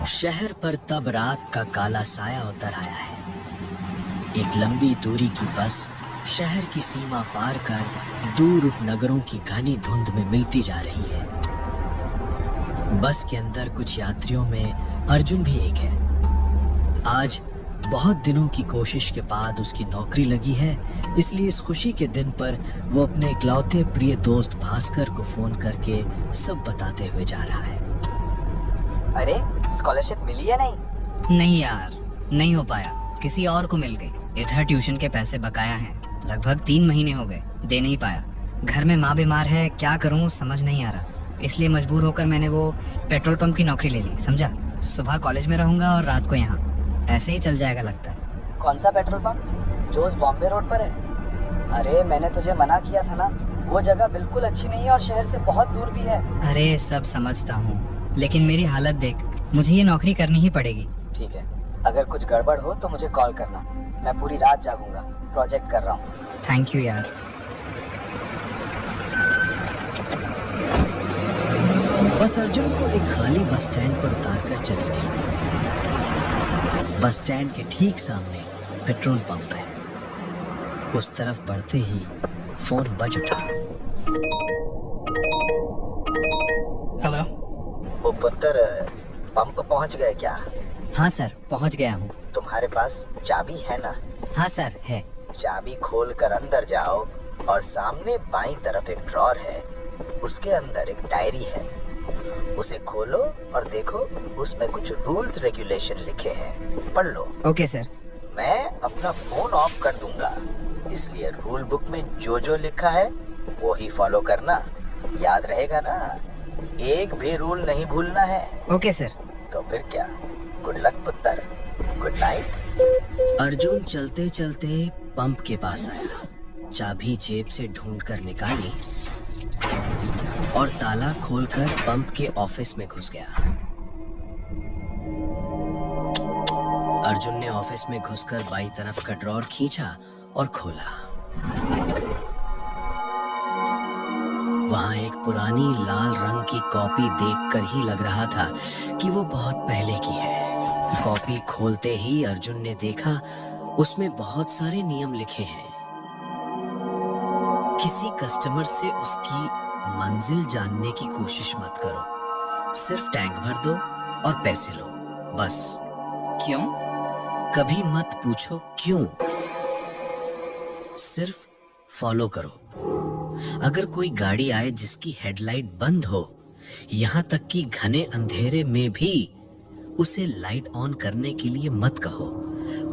शहर पर तब रात का काला साया उतर आया है। एक लंबी दूरी की बस शहर की सीमा पार कर दूर उपनगरों की घनी धुंध में मिलती जा रही है। बस के अंदर कुछ यात्रियों में अर्जुन भी एक है। आज बहुत दिनों की कोशिश के बाद उसकी नौकरी लगी है, इसलिए इस खुशी के दिन पर वो अपने इकलौते प्रिय दोस्त भास्कर को फोन करके सब बताते हुए जा रहा है। अरे स्कॉलरशिप मिली या नहीं? नहीं यार, नहीं हो पाया। किसी और को मिल गई। इधर ट्यूशन के पैसे बकाया हैं, लगभग 3 महीने हो गए, दे नहीं पाया। घर में माँ बीमार है, क्या करूँ समझ नहीं आ रहा। इसलिए मजबूर होकर मैंने वो पेट्रोल पंप की नौकरी ले ली, समझा। सुबह कॉलेज में रहूंगा और रात को यहाँ, ऐसे ही चल जाएगा लगता है। कौन सा पेट्रोल पंप? जो उस बॉम्बे रोड पर है? अरे मैंने तुझे मना किया था ना, वो जगह बिल्कुल अच्छी नहीं है और शहर से बहुत दूर भी है। अरे सब समझता हूँ, लेकिन मेरी हालत देख, मुझे ये नौकरी करनी ही पड़ेगी। ठीक है, अगर कुछ गड़बड़ हो तो मुझे कॉल करना, मैं पूरी रात जागूंगा, प्रोजेक्ट कर रहा हूँ। थैंक यू यार। बस अर्जुन को एक खाली बस स्टैंड पर उतारकर चली गई। बस स्टैंड के ठीक सामने पेट्रोल पंप है। उस तरफ बढ़ते ही फोन बज उठा। हेलो। वो पुत्र, पंप पहुंच गए क्या? हाँ सर, पहुँच गया हूँ। तुम्हारे पास चाबी है ना? हाँ सर, है। चाबी खोल कर अंदर जाओ और सामने बाईं तरफ एक ड्रॉर है, उसके अंदर एक डायरी है। उसे खोलो और देखो, उसमें कुछ रूल्स रेगुलेशन लिखे हैं, पढ़ लो। Okay sir. मैं अपना फोन ऑफ कर दूंगा, इसलिए रूल बुक में जो जो लिखा है वो ही फॉलो करना, याद रहेगा ना? एक भी रूल नहीं भूलना है। Okay sir. तो फिर क्या, गुड लक पुत्र, गुड नाइट। अर्जुन चलते चलते पंप के पास आया, चाबी जेब से ढूंढकर निकाली और ताला खोलकर पंप के ऑफिस में घुस गया। अर्जुन ने ऑफिस में घुसकर बाईं तरफ का ड्रॉर खींचा और खोला। वहां एक पुरानी लाल रंग की कॉपी देखकर ही लग रहा था कि वो बहुत पहले की है। कॉपी खोलते ही अर्जुन ने देखा, उसमें बहुत सारे नियम लिखे हैं। किसी कस्टमर से उसकी मंजिल जानने की कोशिश मत करो, सिर्फ टैंक भर दो और पैसे लो, बस। क्यों? कभी मत पूछो क्यों, सिर्फ फॉलो करो। अगर कोई गाड़ी आए जिसकी हेडलाइट बंद हो, यहां तक कि घने अंधेरे में भी, उसे लाइट ऑन करने के लिए मत कहो,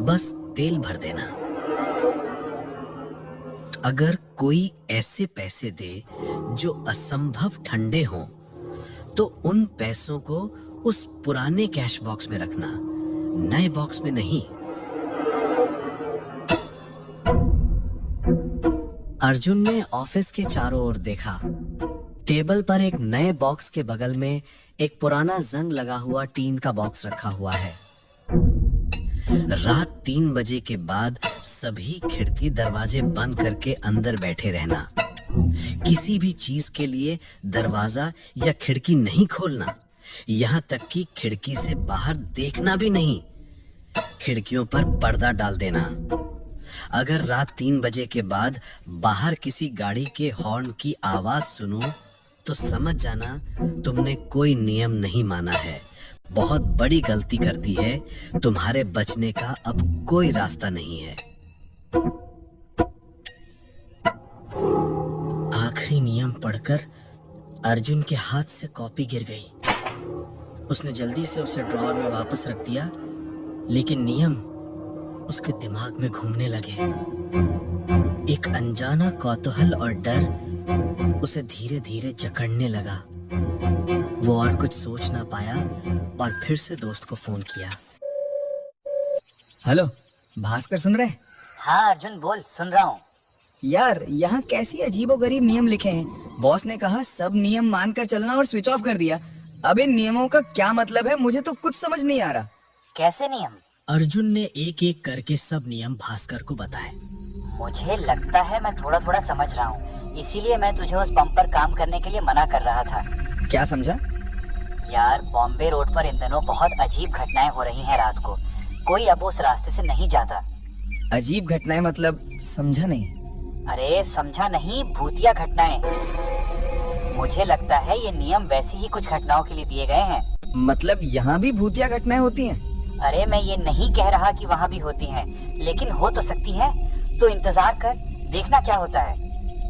बस तेल भर देना। अगर कोई ऐसे पैसे दे जो असंभव ठंडे हों, तो उन पैसों को उस पुराने कैश बॉक्स में रखना, नए बॉक्स में नहीं। अर्जुन ने ऑफिस के चारों ओर देखा। टेबल पर एक नए बॉक्स के बगल में एक पुराना जंग लगा हुआ टीन का बॉक्स रखा हुआ है। रात 3 बजे के बाद सभी खिड़की दरवाजे बंद करके अंदर बैठे रहना। किसी भी चीज के लिए दरवाजा या खिड़की नहीं खोलना, यहाँ तक कि खिड़की से बाहर देखना भी नहीं। खिड़कियों पर पर्दा डाल देना। अगर रात 3 बजे के बाद बाहर किसी गाड़ी के हॉर्न की आवाज सुनो तो समझ जाना तुमने कोई नियम नहीं माना है, बहुत बड़ी गलती कर दी है, तुम्हारे बचने का अब कोई रास्ता नहीं है। आखिरी नियम पढ़कर अर्जुन के हाथ से कॉपी गिर गई। उसने जल्दी से उसे ड्रॉअर में वापस रख दिया, लेकिन नियम उसके दिमाग में घूमने लगे। एक अनजाना कौतूहल और डर उसे धीरे धीरे जकड़ने लगा। वो और कुछ सोच ना पाया और फिर से दोस्त को फोन किया। हेलो भास्कर, सुन रहे? हाँ अर्जुन बोल, सुन रहा हूँ। यार यहाँ कैसी अजीबोगरीब नियम लिखे हैं। बॉस ने कहा सब नियम मानकर चलना और स्विच ऑफ कर दिया। अब इन नियमों का क्या मतलब है, मुझे तो कुछ समझ नहीं आ रहा। कैसे नियम? अर्जुन ने एक एक करके सब नियम भास्कर को बताए। मुझे लगता है मैं थोड़ा थोड़ा समझ रहा हूँ, इसीलिए मैं तुझे उस पंप पर काम करने के लिए मना कर रहा था। क्या समझा? यार बॉम्बे रोड पर इन दिनों बहुत अजीब घटनाएं हो रही हैं रात को। कोई अब उस रास्ते से नहीं जाता। अजीब घटनाएं मतलब समझा नहीं। अरे समझा नहीं, भूतिया घटनाएं। मुझे लगता है ये नियम वैसी ही कुछ घटनाओं के लिए दिए गए हैं। मतलब यहाँ भी भूतिया घटनाएं होती हैं? अरे मैं ये नहीं कह रहा कि वहाँ भी होती हैं, लेकिन हो तो सकती है। तो इंतजार कर, देखना क्या होता है।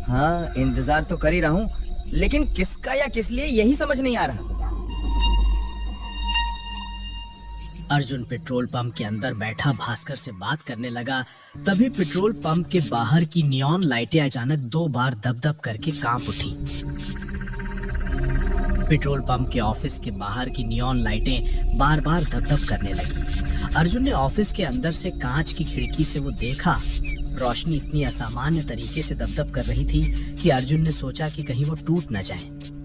हाँ, इंतजार तो कर ही रहा हूँ, लेकिन किसका या किस लिए यही समझ नहीं आ रहा। अर्जुन पेट्रोल पंप के अंदर बैठा भास्कर से बात करने लगा। तभी पेट्रोल पंप के बाहर की नियॉन लाइटें अचानक 2 बार दब-दब करके कांप उठी। पेट्रोल पंप के ऑफिस के बाहर की नियॉन लाइटें बार-बार दब-दब करने लगी। अर्जुन ने ऑफिस के अंदर से कांच की खिड़की से वो देखा। रोशनी इतनी असामान्य तरीके से दब-दब कर रही थी कि अर्जुन ने सोचा कि कहीं वो टूट न जाए।